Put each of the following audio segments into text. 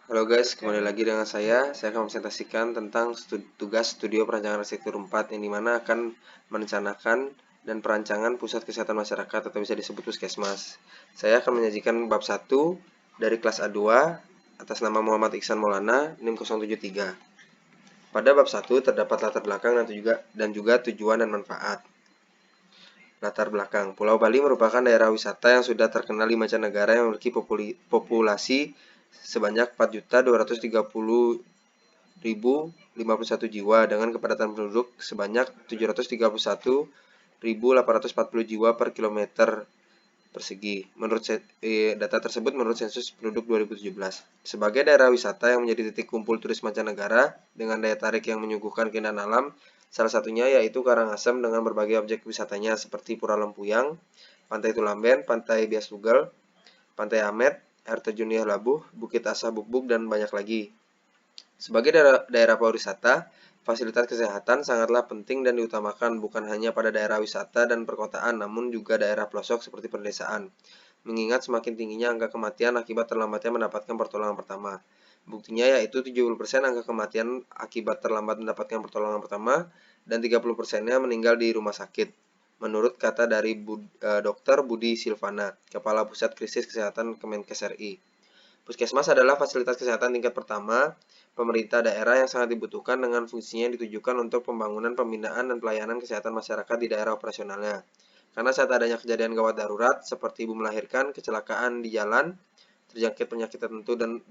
Halo guys, kembali lagi dengan saya. Saya akan presentasikan tentang tugas studio perancangan arsitektur 4 yang dimana akan merencanakan dan perancangan pusat kesehatan masyarakat atau bisa disebut puskesmas. Saya akan menyajikan bab 1 dari kelas A2 atas nama Muhammad Iksan Maulana, NIM 073. Pada bab 1 terdapat latar belakang dan juga tujuan dan manfaat. Latar belakang, Pulau Bali merupakan daerah wisata yang sudah terkenal di mancanegara yang memiliki populasi sebanyak 4.230.051 jiwa dengan kepadatan penduduk sebanyak 731.840 jiwa per kilometer persegi. Data tersebut menurut sensus penduduk 2017. Sebagai daerah wisata yang menjadi titik kumpul turis mancanegara dengan daya tarik yang menyuguhkan keindahan alam, salah satunya yaitu Karangasem dengan berbagai objek wisatanya seperti Pura Lempuyang, Pantai Tulamben, Pantai Bias Tugel, Pantai Amet, Air Terjun Labuh, Bukit Asah Bukbuk, dan banyak lagi. Sebagai daerah pariwisata, fasilitas kesehatan sangatlah penting dan diutamakan bukan hanya pada daerah wisata dan perkotaan, namun juga daerah pelosok seperti pedesaan. Mengingat semakin tingginya angka kematian akibat terlambatnya mendapatkan pertolongan pertama. Buktinya yaitu 70% angka kematian akibat terlambat mendapatkan pertolongan pertama dan 30%-nya meninggal di rumah sakit. Menurut kata dari Dr. Budi Silvana, Kepala Pusat Krisis Kesehatan Kemenkes RI. Puskesmas adalah fasilitas kesehatan tingkat pertama pemerintah daerah yang sangat dibutuhkan dengan fungsinya yang ditujukan untuk pembangunan, pembinaan, dan pelayanan kesehatan masyarakat di daerah operasionalnya. Karena saat adanya kejadian gawat darurat seperti ibu melahirkan, kecelakaan di jalan, terjangkit penyakit tertentu dan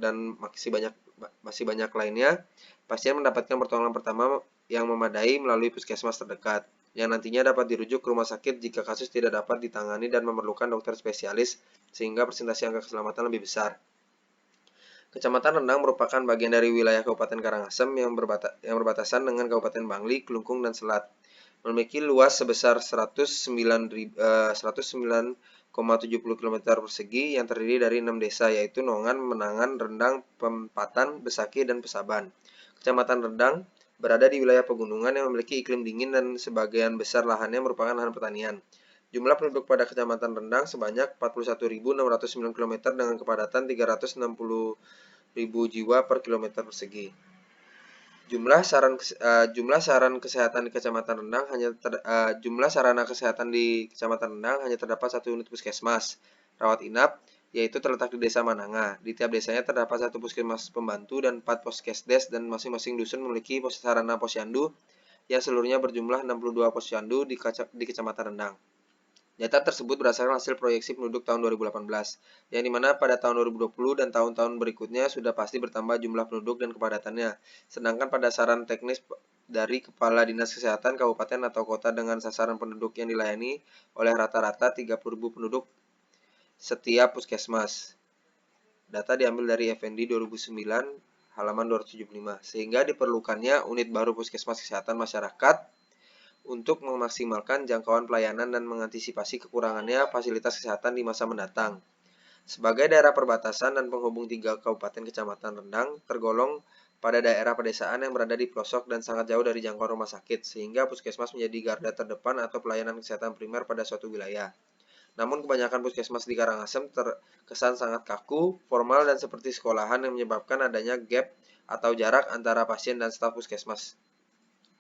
masih banyak lainnya, pasien mendapatkan pertolongan pertama yang memadai melalui puskesmas terdekat, yang nantinya dapat dirujuk ke rumah sakit jika kasus tidak dapat ditangani dan memerlukan dokter spesialis, sehingga persentase angka keselamatan lebih besar. Kecamatan Rendang merupakan bagian dari wilayah Kabupaten Karangasem yang berbatasan dengan Kabupaten Bangli, Kelungkung, dan Selat. Memiliki luas sebesar 109,70 km persegi yang terdiri dari 6 desa yaitu Nongan, Menangan, Rendang, Pempatan, Besaki, dan Pesaban. Kecamatan Rendang berada di wilayah pegunungan yang memiliki iklim dingin dan sebagian besar lahannya merupakan lahan pertanian. Jumlah penduduk pada Kecamatan Rendang sebanyak 41.609 km dengan kepadatan 360.000 jiwa per kilometer persegi. Jumlah sarana kesehatan di Kecamatan Rendang hanya terdapat satu unit puskesmas rawat inap, yaitu terletak di Desa Mananga. Di tiap desanya terdapat satu puskesmas pembantu dan 4 poskesdes, dan masing-masing dusun memiliki sarana posyandu yang seluruhnya berjumlah 62 posyandu di Kecamatan Rendang. Data tersebut berdasarkan hasil proyeksi penduduk tahun 2018, yang dimana pada tahun 2020 dan tahun-tahun berikutnya sudah pasti bertambah jumlah penduduk dan kepadatannya. Sedangkan pada saran teknis dari Kepala Dinas Kesehatan Kabupaten atau Kota dengan sasaran penduduk yang dilayani oleh rata-rata 30.000 penduduk setiap puskesmas. Data diambil dari FND 2009 halaman 275, sehingga diperlukannya unit baru puskesmas kesehatan masyarakat untuk memaksimalkan jangkauan pelayanan dan mengantisipasi kekurangannya fasilitas kesehatan di masa mendatang. Sebagai daerah perbatasan dan penghubung 3 kabupaten kecamatan Rendang, tergolong pada daerah pedesaan yang berada di pelosok dan sangat jauh dari jangkauan rumah sakit, sehingga puskesmas menjadi garda terdepan atau pelayanan kesehatan primer pada suatu wilayah. Namun kebanyakan puskesmas di Karangasem terkesan sangat kaku, formal, dan seperti sekolahan yang menyebabkan adanya gap atau jarak antara pasien dan staf puskesmas.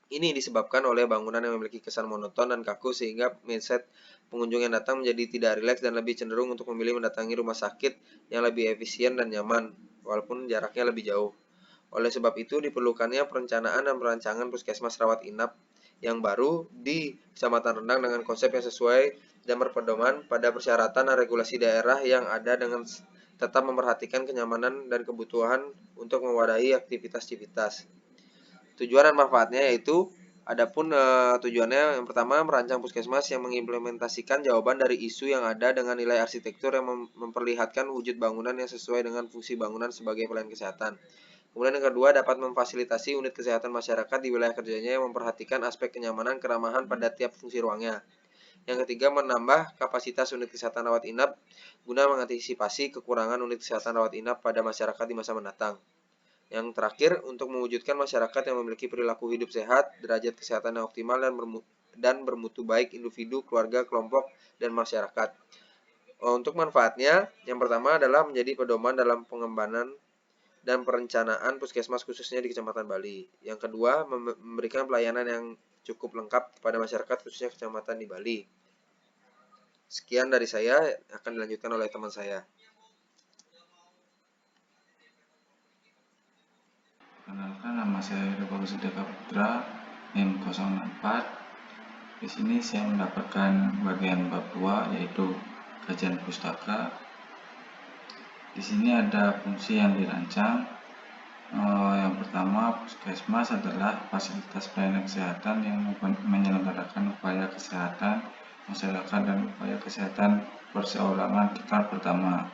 Ini disebabkan oleh bangunan yang memiliki kesan monoton dan kaku sehingga mindset pengunjung yang datang menjadi tidak rileks dan lebih cenderung untuk memilih mendatangi rumah sakit yang lebih efisien dan nyaman, walaupun jaraknya lebih jauh. Oleh sebab itu diperlukannya perencanaan dan perancangan puskesmas rawat inap yang baru di Kecamatan Rendang dengan konsep yang sesuai dan berpedoman pada persyaratan dan regulasi daerah yang ada dengan tetap memperhatikan kenyamanan dan kebutuhan untuk mewadahi aktivitas-aktivitas. Tujuan dan manfaatnya yaitu tujuannya yang pertama merancang puskesmas yang mengimplementasikan jawaban dari isu yang ada dengan nilai arsitektur yang memperlihatkan wujud bangunan yang sesuai dengan fungsi bangunan sebagai pelayanan kesehatan. Kemudian yang kedua dapat memfasilitasi unit kesehatan masyarakat di wilayah kerjanya yang memperhatikan aspek kenyamanan keramahan pada tiap fungsi ruangnya. Yang ketiga menambah kapasitas unit kesehatan rawat inap guna mengantisipasi kekurangan unit kesehatan rawat inap pada masyarakat di masa mendatang. Yang terakhir, untuk mewujudkan masyarakat yang memiliki perilaku hidup sehat, derajat kesehatan yang optimal, dan bermutu baik individu, keluarga, kelompok, dan masyarakat. Untuk manfaatnya, yang pertama adalah menjadi pedoman dalam pengembangan dan perencanaan puskesmas khususnya di Kecamatan Bali. Yang kedua, memberikan pelayanan yang cukup lengkap kepada masyarakat khususnya kecamatan di Bali. Sekian dari saya, akan dilanjutkan oleh teman saya. Perkenalkan, nama saya Bagus Deka Putra, NIM 04. Di sini saya mendapatkan bagian bab 2, yaitu kajian pustaka. Di sini ada fungsi yang dirancang. Yang pertama, puskesmas adalah fasilitas pelayanan kesehatan yang menyelenggarakan upaya kesehatan masyarakat dan upaya kesehatan perseorangan tingkat pertama.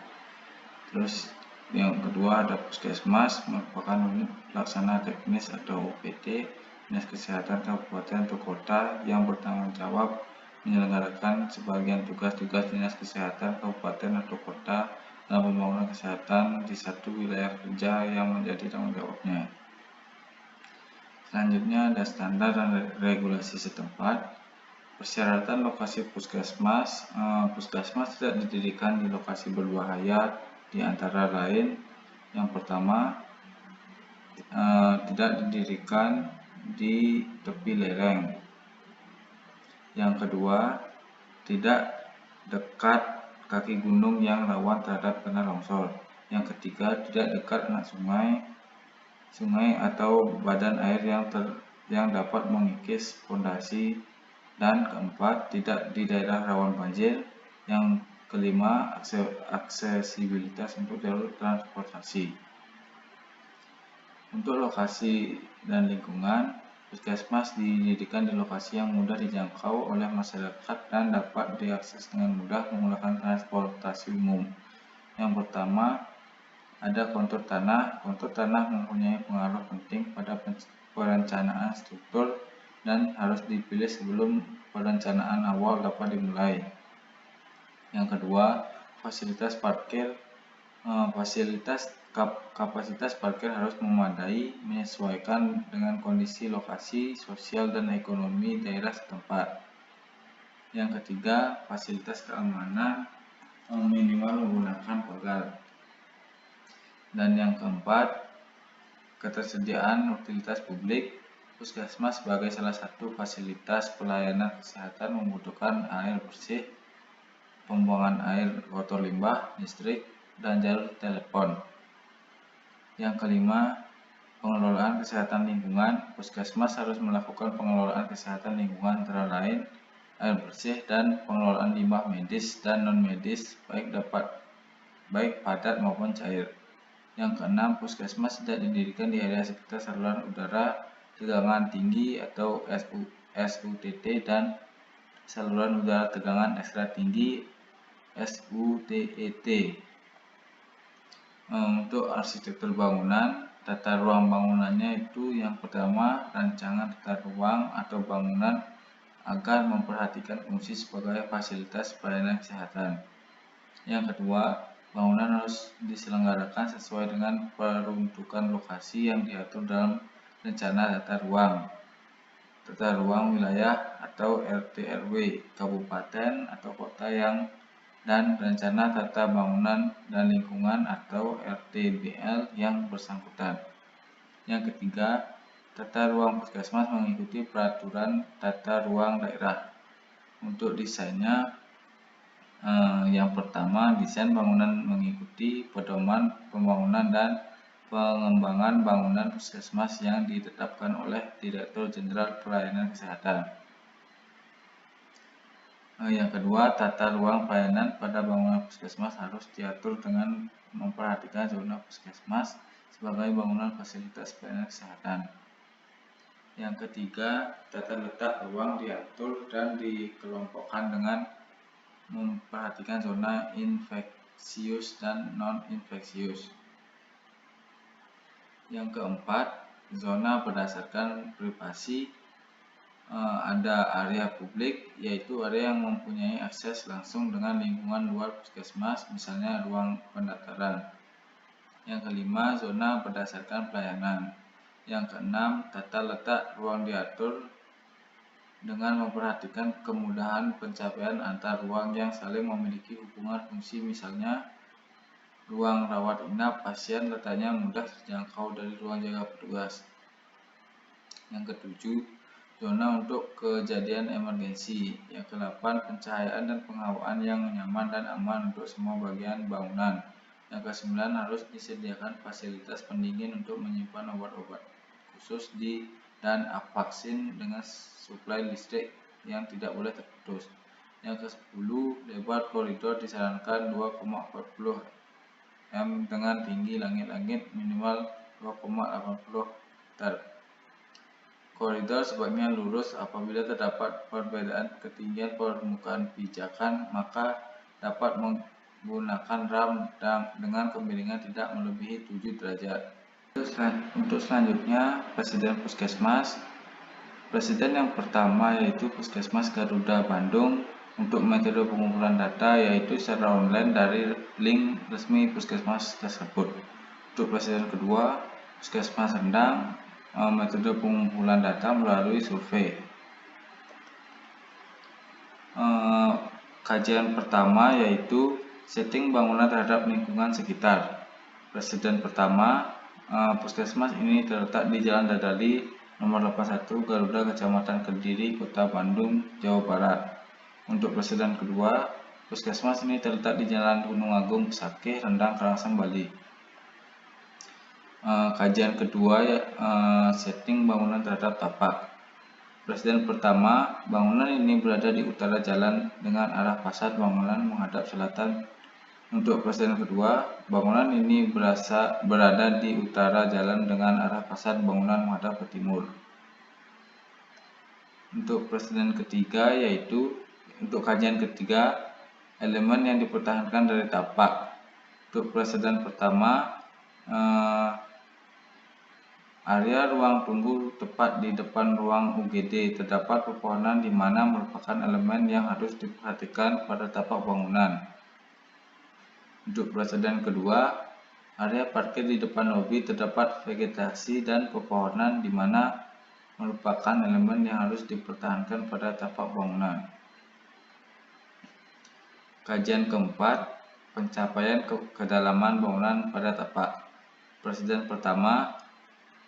Terus yang kedua ada puskesmas, merupakan unit pelaksana teknis atau UPT Dinas Kesehatan Kabupaten atau Kota yang bertanggung jawab menyelenggarakan sebagian tugas-tugas Dinas Kesehatan Kabupaten atau Kota dalam pembangunan kesehatan di satu wilayah kerja yang menjadi tanggung jawabnya. Selanjutnya ada standar dan regulasi setempat. Persyaratan lokasi puskesmas. Puskesmas tidak didirikan di lokasi berbahaya, di antara lain yang pertama, tidak didirikan di tepi lereng. Yang kedua, tidak dekat kaki gunung yang rawan terhadap kena longsor. Yang ketiga, tidak dekat anak sungai atau badan air yang dapat mengikis fondasi. Dan keempat, tidak di daerah rawan banjir. Yang kelima, aksesibilitas untuk jalur transportasi. Untuk lokasi dan lingkungan, puskesmas didirikan di lokasi yang mudah dijangkau oleh masyarakat dan dapat diakses dengan mudah menggunakan transportasi umum. Yang pertama, ada kontur tanah. Kontur tanah mempunyai pengaruh penting pada perencanaan struktur dan harus dipilih sebelum perencanaan awal dapat dimulai. Yang kedua, fasilitas parkir. Kapasitas parkir harus memadai, menyesuaikan dengan kondisi lokasi, sosial, dan ekonomi daerah setempat. Yang ketiga, fasilitas keamanan, minimal menggunakan pagar. Dan yang keempat, ketersediaan utilitas publik. Puskesmas sebagai salah satu fasilitas pelayanan kesehatan membutuhkan air bersih, pembuangan air kotor limbah, listrik, dan jalur telepon. Yang kelima, pengelolaan kesehatan lingkungan. Puskesmas harus melakukan pengelolaan kesehatan lingkungan antara lain air bersih dan pengelolaan limbah medis dan non-medis baik padat maupun cair. Yang keenam, puskesmas tidak didirikan di area sekitar saluran udara, tegangan tinggi atau SUTT dan saluran udara tegangan ekstra tinggi SUTET. Untuk arsitektur bangunan, tata ruang bangunannya itu yang pertama, rancangan tata ruang atau bangunan agar memperhatikan fungsi sebagai fasilitas pelayanan kesehatan. Yang kedua, bangunan harus diselenggarakan sesuai dengan peruntukan lokasi yang diatur dalam rencana tata ruang wilayah atau RT/RW kabupaten atau kota dan rencana tata bangunan dan lingkungan atau RTBL yang bersangkutan. Yang ketiga, tata ruang puskesmas mengikuti peraturan tata ruang daerah. Untuk desainnya, yang pertama, desain bangunan mengikuti pedoman pembangunan dan pengembangan bangunan puskesmas yang ditetapkan oleh Direktur Jenderal Pelayanan Kesehatan. Yang kedua, tata ruang pelayanan pada bangunan puskesmas harus diatur dengan memperhatikan zona puskesmas sebagai bangunan fasilitas pelayanan kesehatan. Yang ketiga, tata letak ruang diatur dan dikelompokkan dengan memperhatikan zona infeksius dan non-infeksius. Yang keempat, zona berdasarkan privasi. Ada area publik, yaitu area yang mempunyai akses langsung dengan lingkungan luar puskesmas, misalnya ruang pendaftaran. Yang kelima, zona berdasarkan pelayanan. Yang keenam, tata letak ruang diatur dengan memperhatikan kemudahan pencapaian antar ruang yang saling memiliki hubungan fungsi, misalnya ruang rawat inap pasien letaknya mudah terjangkau dari ruang jaga petugas. Yang ketujuh, zona untuk kejadian emergensi. Yang ke-8, pencahayaan dan penghawaan yang nyaman dan aman untuk semua bagian bangunan. Yang ke-9, harus disediakan fasilitas pendingin untuk menyimpan obat-obat khusus dan vaksin dengan suplai listrik yang tidak boleh terputus. Yang ke-10, lebar koridor disarankan 2,40 m dengan tinggi langit-langit minimal 2,80 meter. Koridor sebaiknya lurus. Apabila terdapat perbedaan ketinggian permukaan pijakan, maka dapat menggunakan ram dengan kemiringan tidak melebihi 7 derajat. Untuk selanjutnya, Presiden Puskesmas. Presiden yang pertama yaitu Puskesmas Garuda Bandung. Untuk metode pengumpulan data yaitu secara online dari link resmi Puskesmas tersebut. Untuk presiden kedua, Puskesmas Rendang, metode pengumpulan data melalui survei. Kajian pertama yaitu setting bangunan terhadap lingkungan sekitar. Presiden pertama, Puskesmas ini terletak di Jalan Dadali nomor 81 Garuda, Kecamatan Kediri, Kota Bandung, Jawa Barat. Untuk presiden kedua, Puskesmas ini terletak di Jalan Gunung Agung, Pesakeh, Rendang, Karangsang, Bali. Kajian kedua, setting bangunan terhadap tapak. Presiden pertama, bangunan ini berada di utara jalan dengan arah fasad bangunan menghadap selatan. Untuk presiden kedua, bangunan ini berada di utara jalan dengan arah fasad bangunan menghadap ke timur. Untuk presiden ketiga yaitu untuk kajian ketiga, elemen yang dipertahankan dari tapak. Untuk presiden pertama, area ruang tunggu tepat di depan ruang UGD terdapat pepohonan di mana merupakan elemen yang harus diperhatikan pada tapak bangunan. Untuk presiden kedua, area parkir di depan lobi terdapat vegetasi dan pepohonan di mana merupakan elemen yang harus dipertahankan pada tapak bangunan. Kajian keempat, pencapaian kedalaman bangunan pada tapak. Presiden pertama,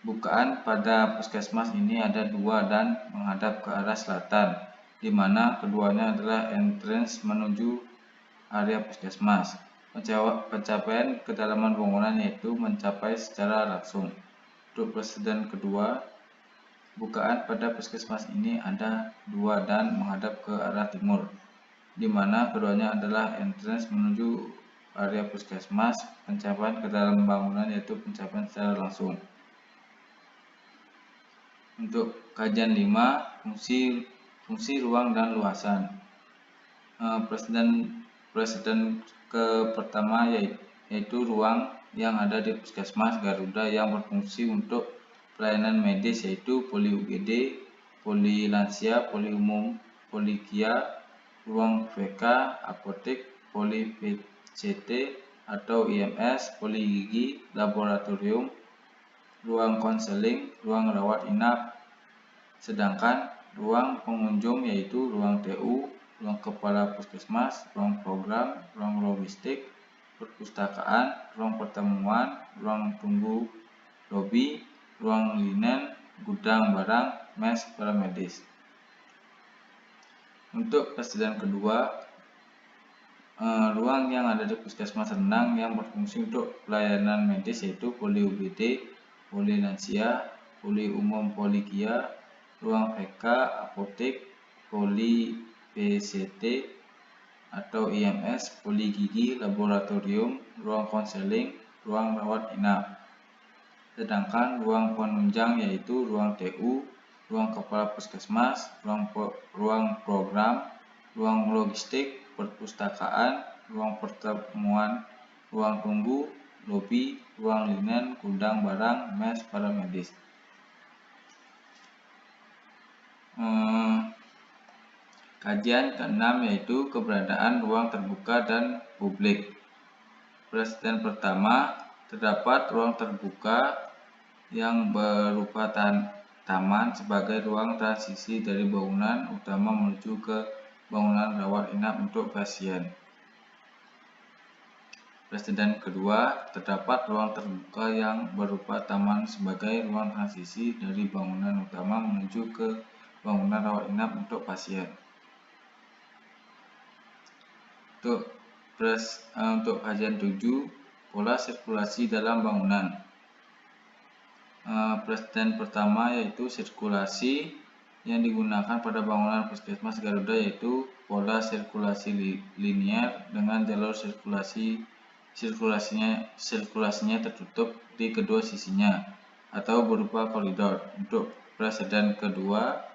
bukaan pada puskesmas ini ada dua dan menghadap ke arah selatan, di mana keduanya adalah entrance menuju area puskesmas. Pencapaian kedalaman bangunan yaitu mencapai secara langsung. Untuk presiden kedua, bukaan pada puskesmas ini ada dua dan menghadap ke arah timur, di mana keduanya adalah entrance menuju area puskesmas. Pencapaian kedalaman bangunan yaitu pencapaian secara langsung. Untuk kajian 5, fungsi ruang dan luasan. Presiden pertama yaitu ruang yang ada di Puskesmas Garuda yang berfungsi untuk pelayanan medis yaitu poli UGD, poli lansia, poli umum, poli KIA, ruang VK, apotek, poli PCT atau IMS, poli gigi, laboratorium, ruang konseling, ruang rawat inap. Sedangkan ruang pengunjung yaitu ruang TU, ruang kepala puskesmas, ruang program, ruang logistik, perpustakaan, ruang pertemuan, ruang tunggu lobi, ruang linen, gudang barang, mes paramedis. Untuk presiden kedua, ruang yang ada di Puskesmas Rendang yang berfungsi untuk pelayanan medis yaitu poli UGD, poli lansia, poli umum, poli KIA, ruang VK, apotek, poli PCT atau IMS, poli gigi, laboratorium, ruang konseling, ruang rawat inap. Sedangkan ruang penunjang yaitu ruang TU, ruang kepala puskesmas, ruang program, ruang logistik, perpustakaan, ruang pertemuan, ruang tunggu, lobi, ruang linen, gudang barang, mes paramedis. Kajian ke-6 yaitu keberadaan ruang terbuka dan publik. Presiden pertama, terdapat ruang terbuka yang berupa taman sebagai ruang transisi dari bangunan utama menuju ke bangunan rawat inap untuk pasien. Presiden kedua, terdapat ruang terbuka yang berupa taman sebagai ruang transisi dari bangunan utama menuju ke bangunan rawat inap untuk pasien. Untuk kajian 7, pola sirkulasi dalam bangunan. Presiden pertama yaitu sirkulasi yang digunakan pada bangunan Puskesmas Garuda yaitu pola sirkulasi linear dengan jalur sirkulasinya tertutup di kedua sisinya atau berupa koridor. Untuk presiden kedua,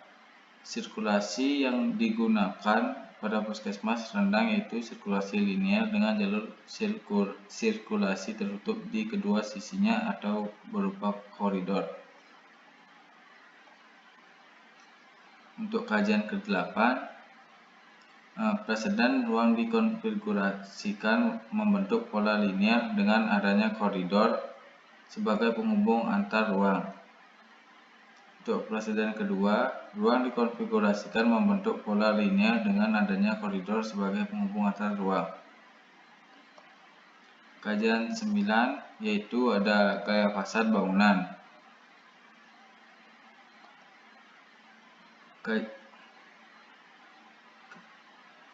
sirkulasi yang digunakan pada puskesmas rendang yaitu sirkulasi linear dengan jalur sirkulasi tertutup di kedua sisinya atau berupa koridor. Untuk kajian ke-8, presiden ruang dikonfigurasikan membentuk pola linear dengan adanya koridor sebagai penghubung antar ruang. Untuk presiden kedua, ruang dikonfigurasikan membentuk pola linear dengan adanya koridor sebagai penghubung antar ruang. Kajian 9 yaitu ada gaya fasad bangunan.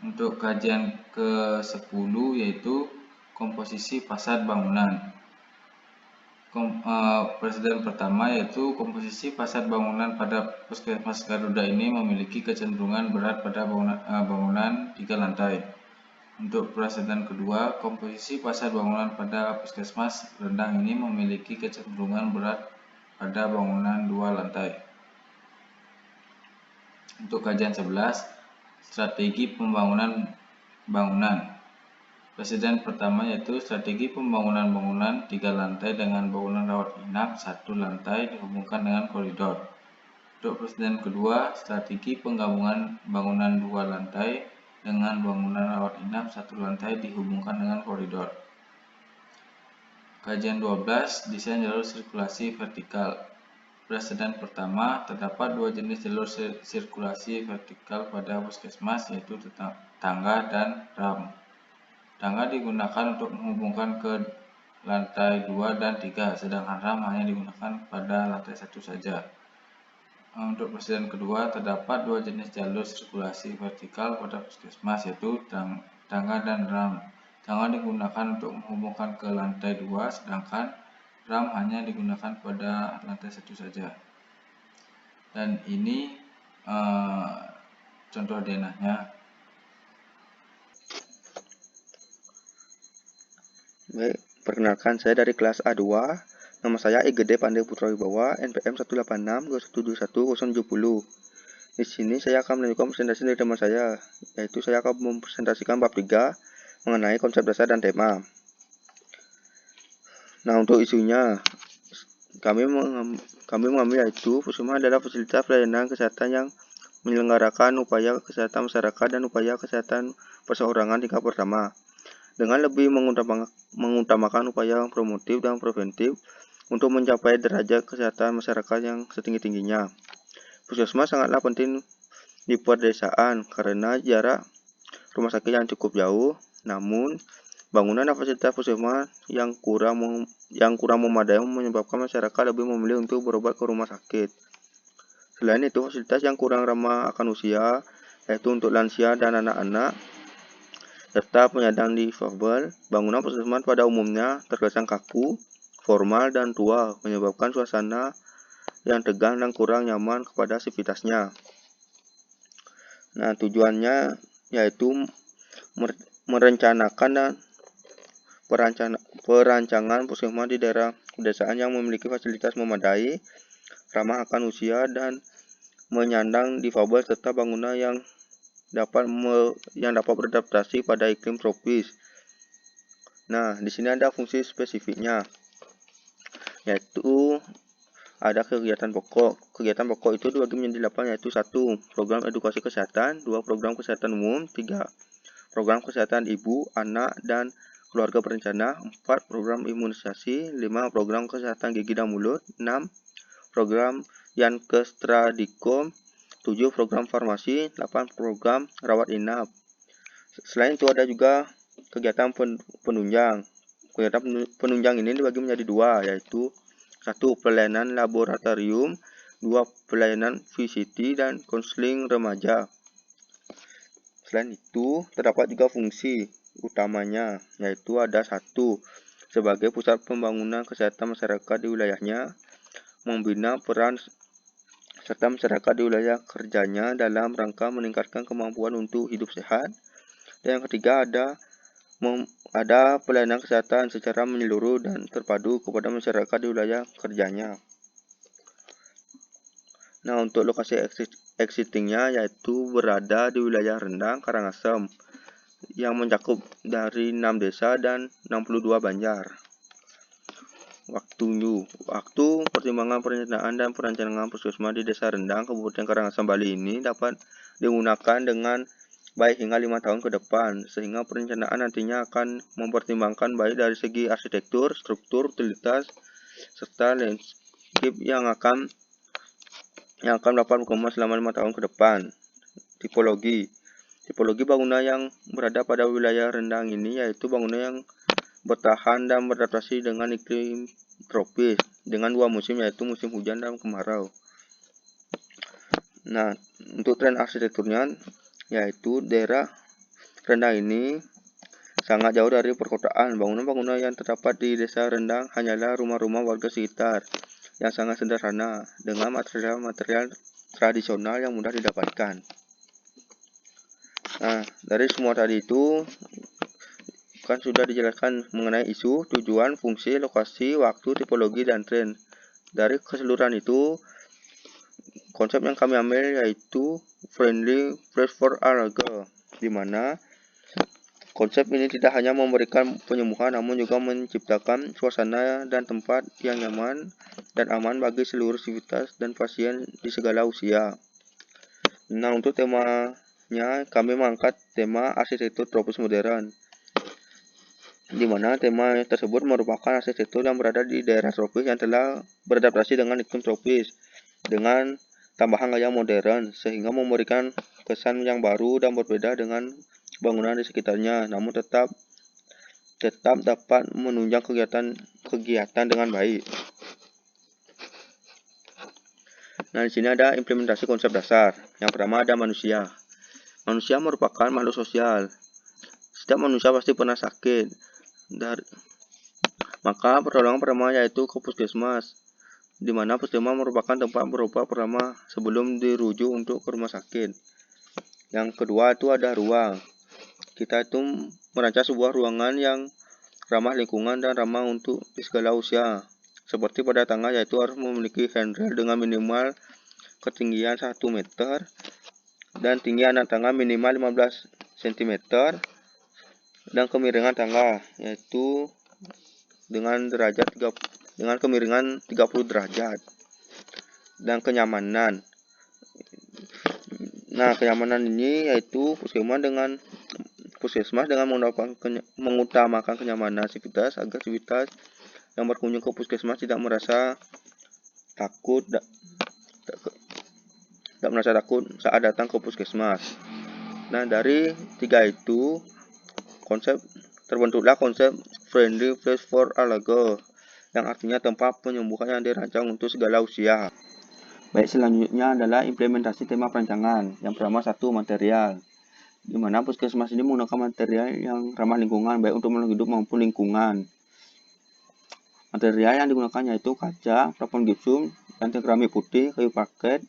Untuk kajian ke-10 yaitu komposisi fasad bangunan. Presiden pertama yaitu komposisi fasad bangunan pada Puskesmas Garuda ini memiliki kecenderungan berat pada bangunan 3 lantai. Untuk presiden kedua, komposisi fasad bangunan pada Puskesmas Rendang ini memiliki kecenderungan berat pada bangunan 2 lantai. Untuk kajian 11, strategi pembangunan bangunan. Presiden pertama yaitu strategi pembangunan bangunan 3 lantai dengan bangunan rawat inap 1 lantai dihubungkan dengan koridor. Untuk presiden kedua, strategi penggabungan bangunan 2 lantai dengan bangunan rawat inap 1 lantai dihubungkan dengan koridor. Kajian 12, desain jalur sirkulasi vertikal. Presiden pertama, terdapat 2 jenis jalur sirkulasi vertikal pada puskesmas yaitu tangga dan ram. Tangga digunakan untuk menghubungkan ke lantai 2 dan 3, sedangkan ram hanya digunakan pada lantai 1 saja. Untuk presiden kedua, terdapat 2 jenis jalur sirkulasi vertikal pada puskesmas yaitu tangga dan ram. Tangga digunakan untuk menghubungkan ke lantai 2, sedangkan ram hanya digunakan pada lantai 1 saja. Dan ini contoh denahnya. Baik, perkenalkan saya dari kelas A2. Nama saya IGD Pandey Putra Wibawa, NPM 186211070. Di sini saya akan menunjukkan presentasi dari teman saya, yaitu saya akan mempresentasikan bab 3 mengenai konsep dasar dan tema. Nah, untuk isunya, kami mengambil yaitu Puskesmas adalah fasilitas pelayanan kesehatan yang menyelenggarakan upaya kesehatan masyarakat dan upaya kesehatan perseorangan tingkat pertama, dengan lebih mengutamakan upaya promotif dan preventif untuk mencapai derajat kesehatan masyarakat yang setinggi-tingginya. Puskesmas sangatlah penting di pedesaan karena jarak rumah sakit yang cukup jauh, namun bangunan dan fasilitas puskesmas yang kurang memadai menyebabkan masyarakat lebih memilih untuk berobat ke rumah sakit. Selain itu, fasilitas yang kurang ramah akan usia, yaitu untuk lansia dan anak-anak, serta penyandang difabel. Bangunan puskesmas pada umumnya terkesan kaku, formal, dan tua, menyebabkan suasana yang tegang dan kurang nyaman kepada aktivitasnya. Nah, tujuannya yaitu merencanakan dan perancangan puskesmas di daerah pedesaan yang memiliki fasilitas memadai, ramah akan usia, dan menyandang difabel serta bangunan yang dapat beradaptasi pada iklim tropis. Nah, di sini ada fungsi spesifiknya, yaitu ada kegiatan pokok. Kegiatan pokok itu dibagi menjadi 8, yaitu 1. Program edukasi kesehatan, 2. Program kesehatan umum, 3. Program kesehatan ibu, anak, dan keluarga berencana, 4. Program imunisasi, 5. Program kesehatan gigi dan mulut, 6. Program Yankes-Tradikom, 7. Program farmasi, 8. Program rawat inap. Selain itu ada juga kegiatan penunjang. penunjang ini dibagi menjadi dua, yaitu 1. Pelayanan laboratorium, 2. Pelayanan VCT dan konseling remaja. Selain itu, terdapat juga fungsi utamanya, yaitu ada 1. Sebagai pusat pembangunan kesehatan masyarakat di wilayahnya, membina peran serta masyarakat di wilayah kerjanya dalam rangka meningkatkan kemampuan untuk hidup sehat. Dan yang ketiga ada pelayanan kesehatan secara menyeluruh dan terpadu kepada masyarakat di wilayah kerjanya. Nah, untuk lokasi exitingnya yaitu berada di wilayah Rendang, Karangasem yang mencakup dari 6 desa dan 62 banjar. Waktu pertimbangan perencanaan dan perancangan puskesmas di Desa Rendang, Kabupaten Karangasem, Bali ini dapat digunakan dengan baik hingga 5 tahun ke depan, sehingga perencanaan nantinya akan mempertimbangkan baik dari segi arsitektur, struktur, utilitas, serta landscape yang akan dapat berkembang selama 5 tahun ke depan. Tipologi bangunan yang berada pada wilayah Rendang ini yaitu bangunan yang bertahan dan beradaptasi dengan iklim tropis dengan 2 musim, yaitu musim hujan dan kemarau. Nah, untuk tren arsitekturnya yaitu daerah Rendang ini sangat jauh dari perkotaan. Bangunan-bangunan yang terdapat di Desa Rendang hanyalah rumah-rumah warga sekitar yang sangat sederhana dengan material-material tradisional yang mudah didapatkan. Nah, dari semua tadi itu kan sudah dijelaskan mengenai isu, tujuan, fungsi, lokasi, waktu, tipologi, dan tren. Dari keseluruhan itu, konsep yang kami ambil yaitu friendly place for all girl, di mana konsep ini tidak hanya memberikan penyembuhan namun juga menciptakan suasana dan tempat yang nyaman dan aman bagi seluruh sivitas dan pasien di segala usia. Nah, untuk temanya kami mengangkat tema arsitektur tropis modern, di mana tema tersebut merupakan arsitektur yang berada di daerah tropis yang telah beradaptasi dengan iklim tropis dengan tambahan gaya modern, sehingga memberikan kesan yang baru dan berbeda dengan bangunan di sekitarnya, namun tetap dapat menunjang kegiatan dengan baik. Nah, di sini ada implementasi konsep dasar. Yang pertama ada manusia. Manusia merupakan makhluk sosial. Setiap manusia pasti pernah sakit. Maka pertolongan pertama yaitu ke puskesmas, di mana puskesmas merupakan tempat berobat pertama sebelum dirujuk untuk ke rumah sakit. Yang kedua itu ada ruang. Kita itu merancang sebuah ruangan yang ramah lingkungan dan ramah untuk di segala usia. Seperti pada tangga, yaitu harus memiliki handrail dengan minimal ketinggian 1 meter dan tinggi anak tangga minimal 15 cm dan kemiringan tangga yaitu dengan kemiringan 30 derajat. Dan kenyamanan. Nah, kenyamanan ini yaitu puskesmas dengan mengutamakan kenyamanan sivitas agar sivitas yang berkunjung ke puskesmas tidak merasa takut saat datang ke puskesmas. Nah, dari 3 itu terbentuklah konsep friendly place for all girl, yang artinya tempat penyembuhan yang dirancang untuk segala usia. Baik, selanjutnya adalah implementasi tema perancangan. Yang pertama 1. Material, di mana puskesmas ini menggunakan material yang ramah lingkungan, baik untuk makhluk hidup maupun lingkungan. Material yang digunakan yaitu kaca, plafon gipsum, lantai keramik putih, kayu parket,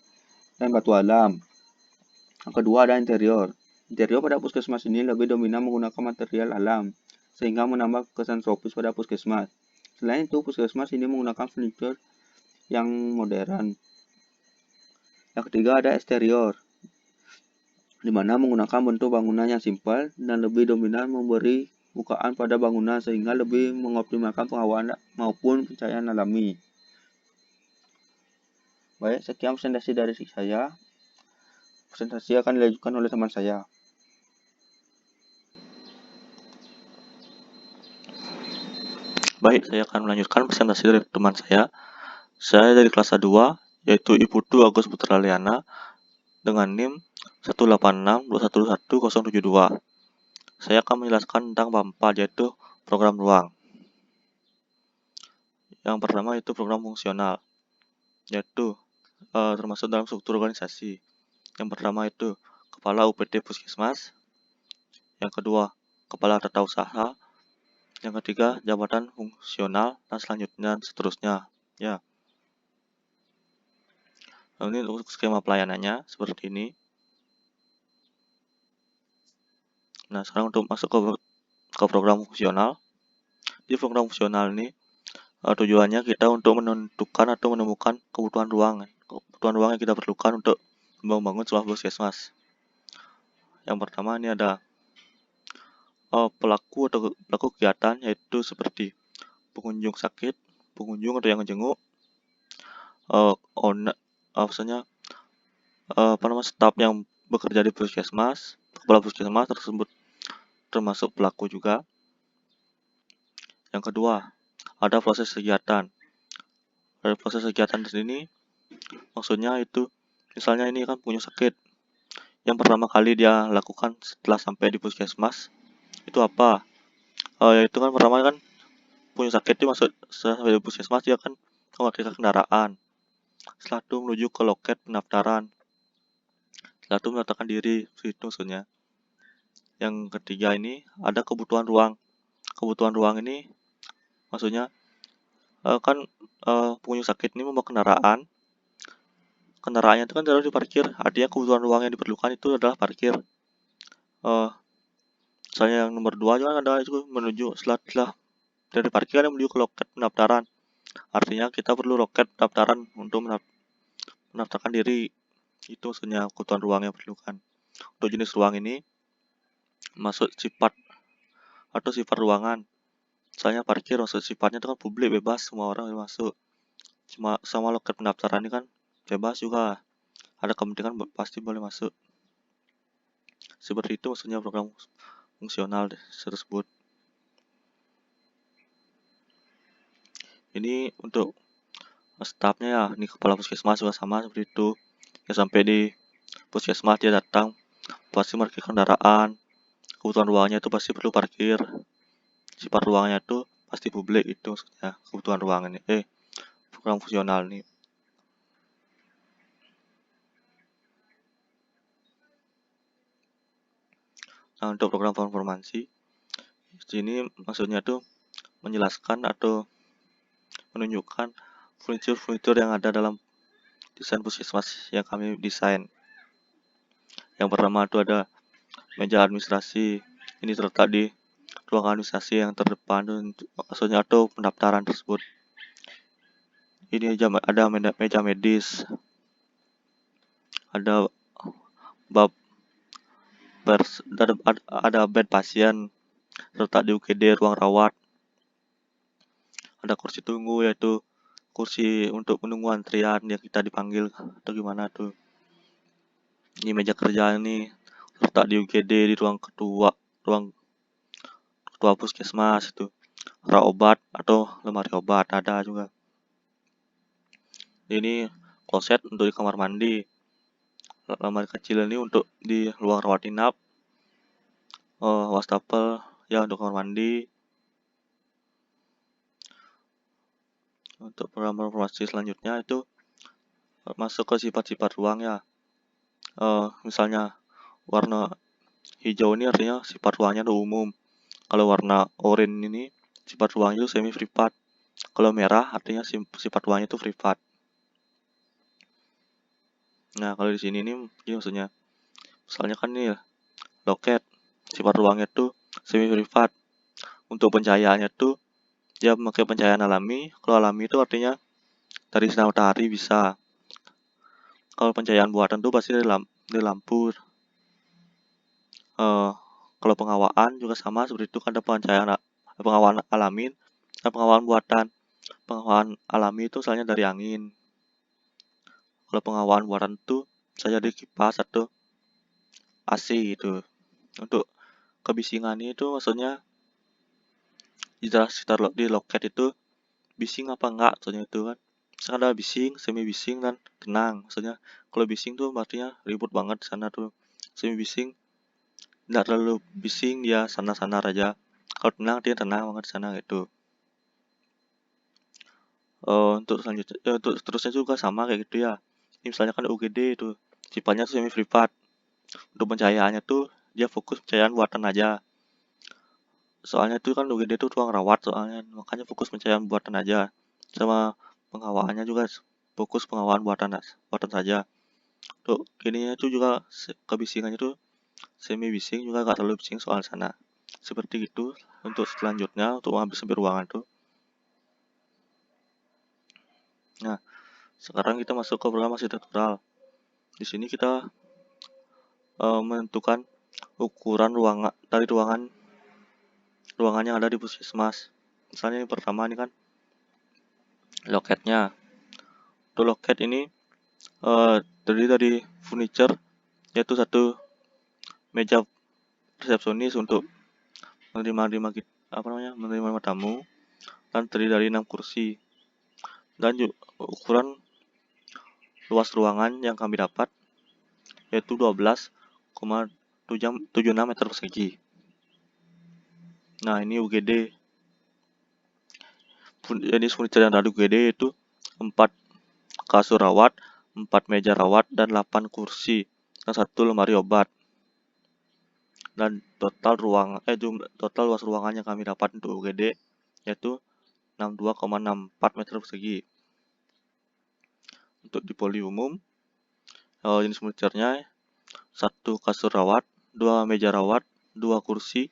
dan batu alam. Yang kedua ada interior. Interior pada puskesmas ini lebih dominan menggunakan material alam, sehingga menambah kesan tropis pada puskesmas. Selain itu, puskesmas ini menggunakan furniture yang modern. Yang ketiga ada eksterior, di mana menggunakan bentuk bangunan yang simpel dan lebih dominan memberi bukaan pada bangunan sehingga lebih mengoptimalkan penghawaan maupun pencahayaan alami. Baik, sekian presentasi dari saya. Presentasi akan dilanjutkan oleh teman saya. Baik, saya akan melanjutkan presentasi dari teman saya. Saya dari kelas A2, yaitu Iputu Agus Putra Liana, dengan NIM 186211072. Saya akan menjelaskan tentang bab 4, yaitu program ruang. Yang pertama itu program fungsional, yaitu termasuk dalam struktur organisasi. Yang pertama itu kepala UPT Puskesmas, yang kedua kepala tata usaha, yang ketiga jabatan fungsional, dan selanjutnya seterusnya. Ya. Nah, ini untuk skema pelayanannya seperti ini. Nah, sekarang untuk masuk ke program fungsional. Di program fungsional ini tujuannya kita untuk menentukan atau menemukan kebutuhan ruang yang kita perlukan untuk membangun sebuah puskesmas. Yang pertama ini ada pelaku kegiatan, yaitu seperti pengunjung sakit, pengunjung atau yang menjenguk, staf yang bekerja di puskesmas, kepala puskesmas tersebut termasuk pelaku juga. Yang kedua, ada proses kegiatan. Pada proses kegiatan di sini maksudnya itu misalnya ini kan pengunjung sakit. Yang pertama kali dia lakukan setelah sampai di puskesmas itu apa? Yaitu kan pertama kan pengunjung sakit itu masuk sampai di puskesmas, dia kan memakai kendaraan. Setelah itu menuju ke loket pendaftaran. Setelah itu mendaftarkan diri, itu maksudnya. Yang ketiga ini ada kebutuhan ruang. Kebutuhan ruang ini maksudnya pengunjung sakit ini membawa kendaraan. Kendaraannya itu kan harus diparkir. Artinya kebutuhan ruang yang diperlukan itu adalah parkir. Misalnya yang nomor 2 juga ada itu menuju setelah dari parkiran menuju ke loket pendaftaran. Artinya kita perlu loket pendaftaran untuk mendaftarkan diri. Itu maksudnya kebutuhan ruang yang diperlukan. Untuk jenis ruang ini masuk sifat atau sifat ruangan. Misalnya parkir, maksud sifatnya itu kan publik, bebas, semua orang yang masuk. Cuma sama loket pendaftaran ini kan bebas juga, ada kepentingan pasti boleh masuk. Seperti itu maksudnya program fungsional tersebut. Ini untuk stafnya ya, ini kepala puskesmas juga sama seperti itu. Ya sampai di puskesmas dia datang pasti parkir kendaraan. Kebutuhan ruangnya itu pasti perlu parkir. Sifat ruangnya itu pasti publik, itu maksudnya kebutuhan ruangan ini. Program fungsional nih. Nah, untuk program transformasi sini maksudnya tuh menjelaskan atau menunjukkan furnitur yang ada dalam desain puskesmas yang kami desain. Yang pertama itu ada meja administrasi. Ini terletak di ruang administrasi yang terdepan, maksudnya atau pendaftaran tersebut. Ini ada meja medis, ada ada bed pasien terletak di UGD ruang rawat. Ada kursi tunggu, yaitu kursi untuk menunggu antrian yang kita dipanggil atau gimana tuh. Ini meja kerja ini terletak di UGD di ruang ketua puskesmas itu. Rak obat atau lemari obat ada juga. Ini kloset untuk di kamar mandi. Lemari kecil ini untuk di ruang rawat inap. Wastafel ya untuk kamar mandi. Untuk program informasi selanjutnya itu masuk ke sifat-sifat ruang ya. Misalnya warna hijau ini artinya sifat ruangnya itu umum. Kalau warna oranye ini sifat ruangnya itu semi privat. Kalau merah artinya sifat ruangnya itu privat. Nah, kalau di sini ini maksudnya misalnya kan nih loket, sifat ruangnya itu semi privat. Untuk pencahayaannya tuh dia memakai pencahayaan alami. Kalau alami itu artinya dari sinar matahari bisa. Kalau pencahayaan buatan tuh pasti dari lampu. Kalau pengawaan juga sama seperti itu, kan ada pengawaan alami dan pengawaan buatan. Pengawaan alami itu misalnya dari angin. Kalau pengawaan buatan itu saja dari kipas atau AC itu. Untuk kebisingan itu maksudnya di loket itu bising apa enggak, maksudnya itu kan. Misalkan ada bising, semi bising, dan tenang. Maksudnya kalau bising tuh artinya ribut banget di sana tuh. Semi bising enggak terlalu bising, dia sana-sana aja. Kalau tenang dia tenang banget di sana gitu. Untuk selanjutnya, untuk seterusnya juga sama kayak gitu ya. Ini misalnya kan UGD itu sifatnya semi privat. Untuk pencahayaannya tuh dia fokus pencahayaan buatan aja. Soalnya itu kan UGD itu ruang rawat soalnya, makanya fokus pencahayaan buatan aja. Sama pengawaannya juga fokus pengawaan buatan saja. Tuh ininya tuh juga kebisingannya tuh semi bising juga gak terlalu bising soal sana. Seperti itu untuk selanjutnya untuk mengambil sumber ruangan tuh. Nah, sekarang kita masuk ke program arsitektural. Di sini kita menentukan ukuran ruangan dari ruangan yang ada di puskesmas. Misalnya yang pertama ini kan loketnya. Untuk loket ini terdiri dari furniture, yaitu satu meja resepsionis untuk menerima tamu, dan terdiri dari 6 kursi. Dan ukuran luas ruangan yang kami dapat yaitu 12,76 meter persegi. Nah, ini UGD. Jenis furniture yang ada di UGD itu 4 kasur rawat, 4 meja rawat, dan 8 kursi, dan 1 lemari obat. Dan total luas ruangan yang kami dapat untuk UGD yaitu 62,64 meter persegi. Untuk di poli umum, jenis furniture-nya 1 kasur rawat, 2 meja rawat, 2 kursi,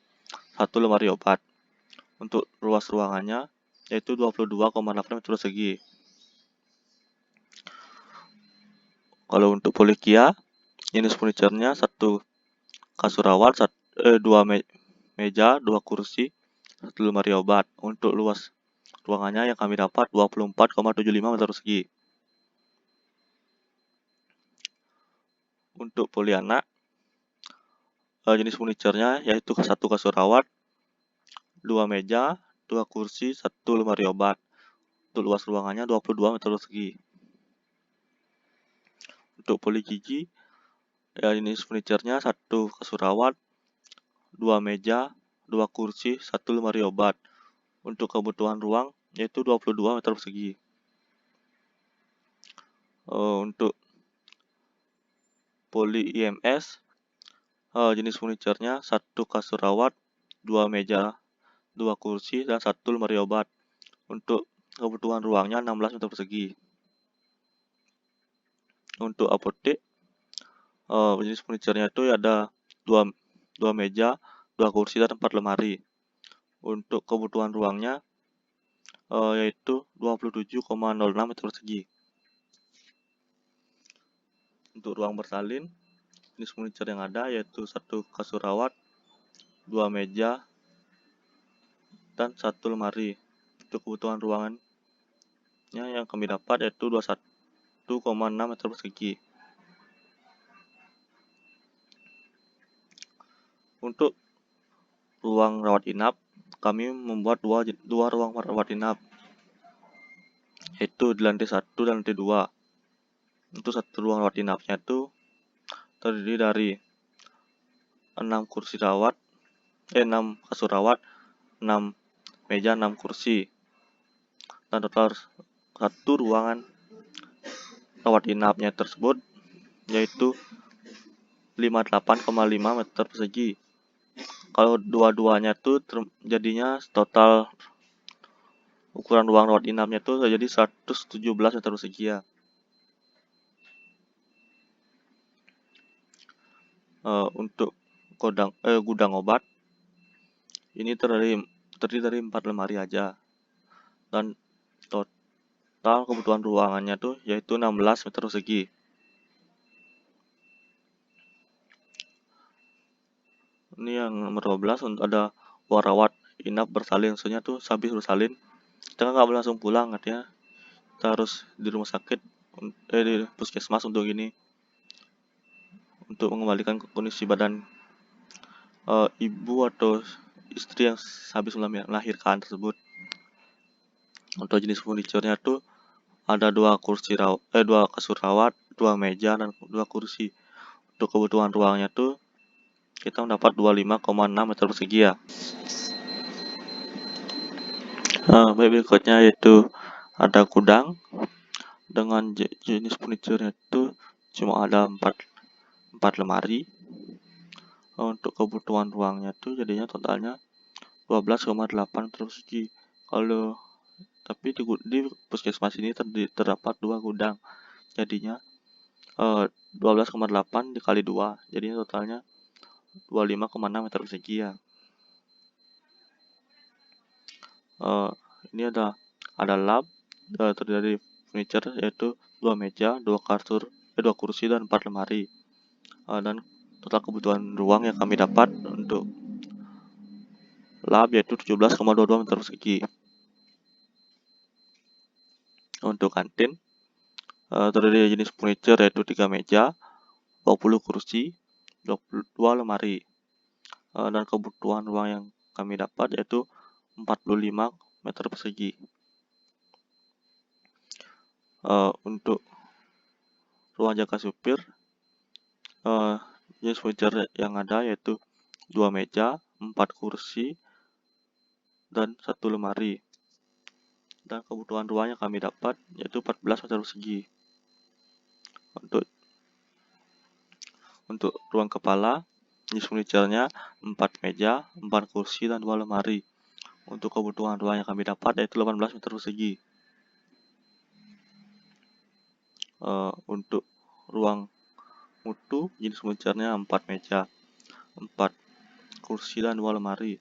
1 lemari obat. Untuk luas ruangannya yaitu 22,8 meter persegi. Kalau untuk polikia, jenis furniture-nya 1 kasur rawat, 2 meja, 2 kursi, 1 lemari obat. Untuk luas ruangannya yang kami dapat 24,75 meter persegi. Untuk poliana, jenis furniture-nya yaitu 1 kasur rawat, 2 meja, 2 kursi, 1 lemari obat. Untuk luas ruangannya 22 meter persegi. Untuk poligigi, jenis furniture-nya 1 kasur rawat, 2 meja, 2 kursi, 1 lemari obat. Untuk kebutuhan ruang yaitu 22 meter persegi. Untuk poli IMS, jenis furniture-nya 1 kasur rawat, 2 meja, 2 kursi, dan 1 lemari obat. Untuk kebutuhan ruangnya 16 meter persegi. Untuk apotek, jenis furniture-nya itu ada 2 meja, 2 kursi, dan 4 lemari. Untuk kebutuhan ruangnya yaitu 27,06 meter persegi. Untuk ruang bersalin, jenis furniture yang ada yaitu 1 kasur rawat, 2 meja, dan 1 lemari. Untuk kebutuhan ruangannya yang kami dapat yaitu 21,6 meter persegi. Untuk ruang rawat inap, kami membuat dua ruang rawat inap, yaitu di lantai 1 dan lantai 2. Untuk satu ruang rawat inapnya itu terdiri dari 6 kursi rawat, 6 kasur rawat, 6 meja, 6 kursi. Dan total satu ruangan rawat inapnya tersebut yaitu 58,5 meter persegi. Kalau dua-duanya tuh jadinya total ukuran ruang rawat inapnya tuh jadi 117 meter persegi ya. Untuk gudang obat ini terdiri dari 4 lemari aja, dan total kebutuhan ruangannya tuh yaitu 16 meter persegi. Ini yang nomor 12, untuk ada warawat inap bersalin. Maksudnya tuh habis bersalin kita nggak boleh langsung pulang, artinya kita harus di rumah sakit, di puskesmas untuk mengembalikan ke kondisi badan ibu atau istri yang habis melahirkan tersebut. Untuk jenis furniture-nya tuh ada 2 kasur rawat, 2 meja, dan 2 kursi. Untuk kebutuhan ruangnya tuh kita mendapat 25,6 meter persegi ya. Baik, berikutnya yaitu ada gudang dengan jenis furniture itu cuma ada 4 lemari. Untuk kebutuhan ruangnya tuh jadinya totalnya 12,8 meter persegi. Tapi di puskesmas ini terdapat 2 gudang, jadinya 12,8 dikali 2, jadinya totalnya 25,6 meter persegi ya. Ini ada lab terdiri dari furniture yaitu 2 meja, 2 kursi dan 4 lemari. Dan total kebutuhan ruang yang kami dapat untuk lab yaitu 17,22 meter persegi. Untuk kantin terdiri dari jenis furniture yaitu 3 meja, 20 kursi, 22 lemari. Dan kebutuhan ruang yang kami dapat yaitu 45 meter persegi. Untuk ruang jaga supir, jenis furniture yang ada yaitu 2 meja, 4 kursi, dan 1 lemari. Dan kebutuhan ruang yang kami dapat yaitu 14 meter persegi. Untuk ruang kepala, jenis furniture-nya 4 meja, 4 kursi, dan 2 lemari. Untuk kebutuhan ruang yang kami dapat yaitu 18 meter persegi. Untuk ruang mutu, jenis furniture-nya 4 meja, 4 kursi, dan 2 lemari.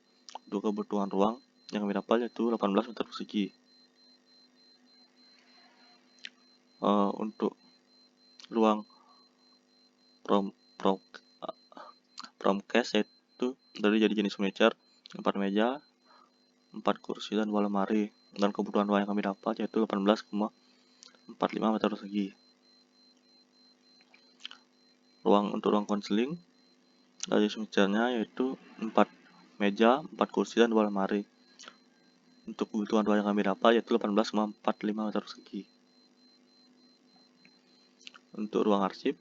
Untuk kebutuhan ruang yang kami dapat yaitu 18 meter persegi. Untuk ruang promcast yaitu dari jenis furniture 4 meja, 4 kursi, dan 2 lemari. Dan kebutuhan ruang yang kami dapat yaitu 18,45 meter persegi. Untuk ruang konseling dari furniture-nya yaitu 4 meja, 4 kursi, dan 2 lemari. Untuk kebutuhan ruang yang kami dapat yaitu 18,45 meter persegi. Untuk ruang arsip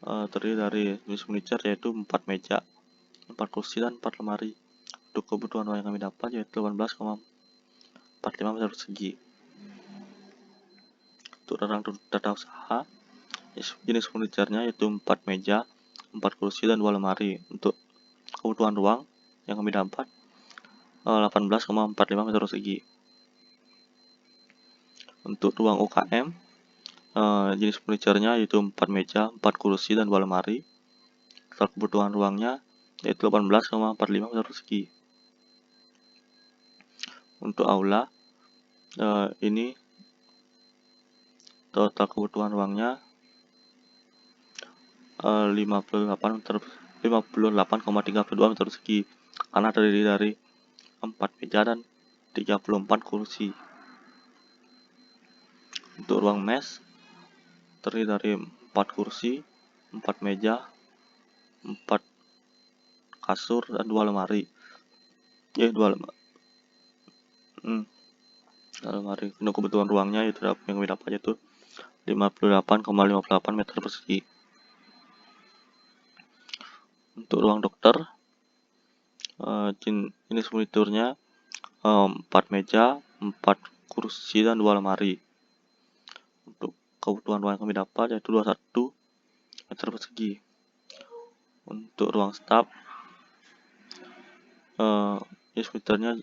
terdiri dari jenis furniture yaitu 4 meja, 4 kursi, dan 4 lemari. Untuk kebutuhan ruang yang kami dapat yaitu 18,45 meter persegi. Untuk tata usaha, jenis furniture-nya yaitu 4 meja, 4 kursi, dan 2 lemari. Untuk kebutuhan ruang yang kami dapat 18,45 meter persegi. Untuk ruang UKM, jenis furniture-nya yaitu 4 meja, 4 kursi, dan 2 lemari. Total kebutuhan ruangnya yaitu 18,45 meter persegi. Untuk aula, ini total kebutuhan ruangnya 58,32 meter persegi karena terdiri dari 4 meja dan 34 kursi. Untuk ruang mes terdiri dari 4 kursi, 4 meja, 4 kasur, dan 2 lemari. 2 lemari. Untuk kebutuhan ruangnya yang kami dapat yaitu 58,58 meter persegi. Untuk ruang dokter, jenis furniturnya 4 meja, 4 kursi, dan 2 lemari. Untuk kebutuhan ruang yang kami dapat yaitu 21 meter persegi. Untuk ruang staf, jenis furniturnya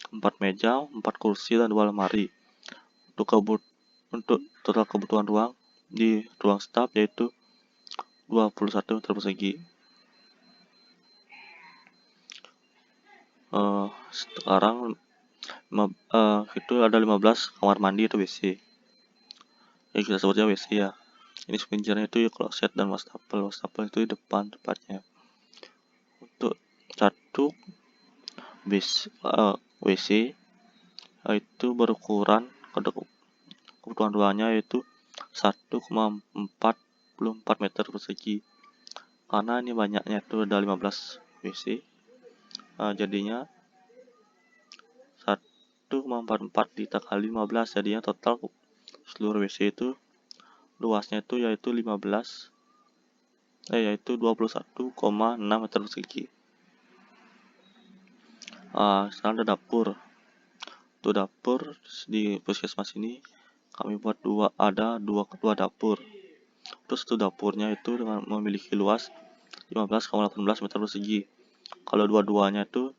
4 meja, 4 kursi, dan 2 lemari. Untuk total kebutuhan ruang di ruang staf yaitu 21 meter persegi. Sekarang itu ada 15 kamar mandi atau WC. Ya kita sebutnya WC ya. Ini furniture-nya itu kloset dan wastafel. Wastafel itu di depan tepatnya. Untuk satu WC itu berukuran kebutuhan ruangnya yaitu 1,44 meter persegi. Karena ini banyaknya itu ada 15 WC, jadinya 1,44 dikali 15, jadinya total seluruh WC itu luasnya itu yaitu 21,6 meter persegi. Sekarang ada dapur. Untuk dapur di puskesmas ini kami buat ada dua dapur. Terus itu dapurnya itu dengan memiliki luas 15,18 meter persegi. Kalau dua-duanya itu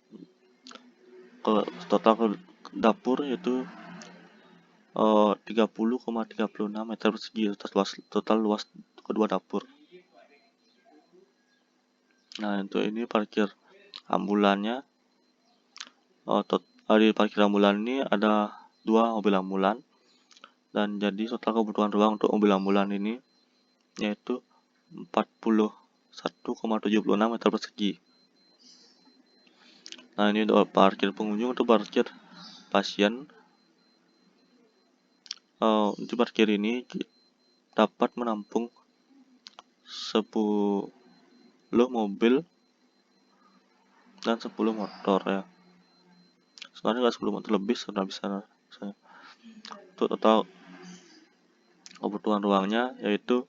total dapur itu 30,36 meter persegi total luas kedua dapur. Nah, untuk ini parkir ambulannya, di parkir ambulan ini ada 2 mobil ambulan, dan jadi total kebutuhan ruang untuk mobil ambulan ini yaitu 41,76 meter persegi. Nah, ini untuk parkir pengunjung. Untuk parkir pasien, untuk parkir ini dapat menampung 10 mobil dan 10 motor ya. Sebenarnya nggak 10 motor lebih, sudah bisa. Untuk total kebutuhan ruangnya yaitu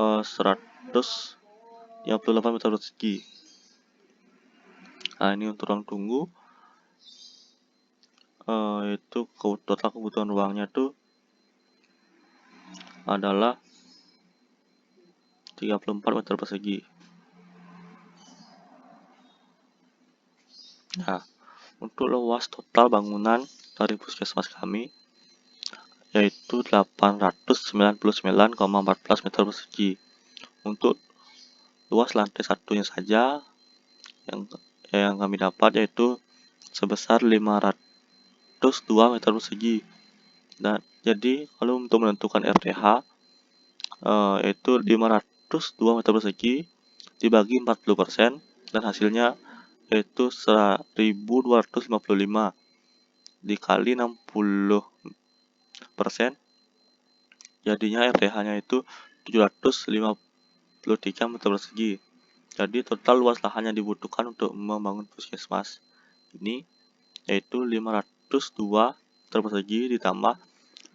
158 meter persegi. Nah, ini untuk ruang tunggu, itu total kebutuhan ruangnya itu adalah 34 meter persegi. Nah, untuk luas total bangunan dari puskesmas kami yaitu 899,14 meter persegi. Untuk luas lantai satunya saja yang kami dapat yaitu sebesar 502 meter persegi. Dan jadi kalau untuk menentukan RTH yaitu 502 meter persegi dibagi 40% dan hasilnya yaitu 1255 dikali 60%, jadinya RTH-nya itu 753 meter persegi. Jadi total luas lahan yang dibutuhkan untuk membangun puskesmas ini yaitu 502 meter persegi ditambah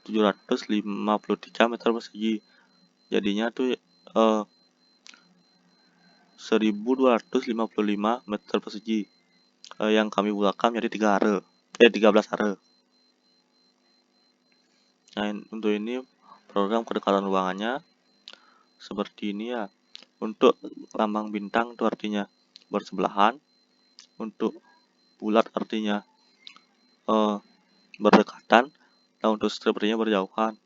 753 meter persegi. Jadinya tuh 1255 meter persegi yang kami bulatkan menjadi 13 are. Nah, untuk ini program kedekatan ruangannya seperti ini ya. Untuk lambang bintang itu artinya bersebelahan, untuk bulat artinya berdekatan, dan untuk strip artinya berjauhan.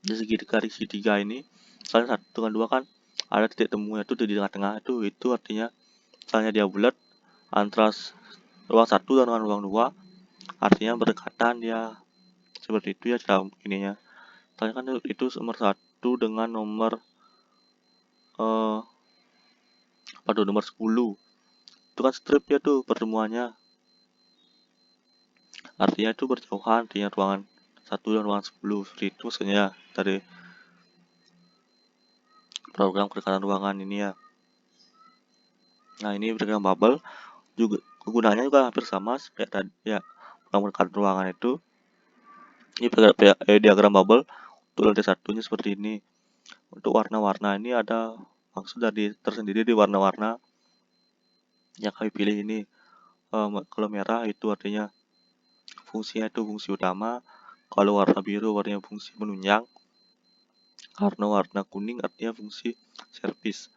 Di segitiga ini salah satu dengan dua kan ada titik temu itu di tengah-tengah, itu artinya misalnya dia bulat antara ruang 1 dan ruang 2 artinya berdekatan dia, seperti itu ya cara ininya. Misalnya kan itu nomor 1 dengan nomor nomor 10 itu kan strip ya tuh pertemuannya, artinya itu berjauhan, artinya ruangan 1 dan ruangan 10. Seperti itu maksudnya dari program kedekatan ruangan ini ya. Nah, ini program bubble juga kegunaannya juga hampir sama kayak tadi ya. Program kedekatan ruangan itu ini diagram bubble. Untuk lantai satunya seperti ini. Untuk warna-warna ini ada maksud dari tersendiri di warna-warna yang kami pilih ini. Kalau merah itu artinya fungsinya itu fungsi utama, kalau warna biru artinya fungsi penunjang, karena warna kuning artinya fungsi servis.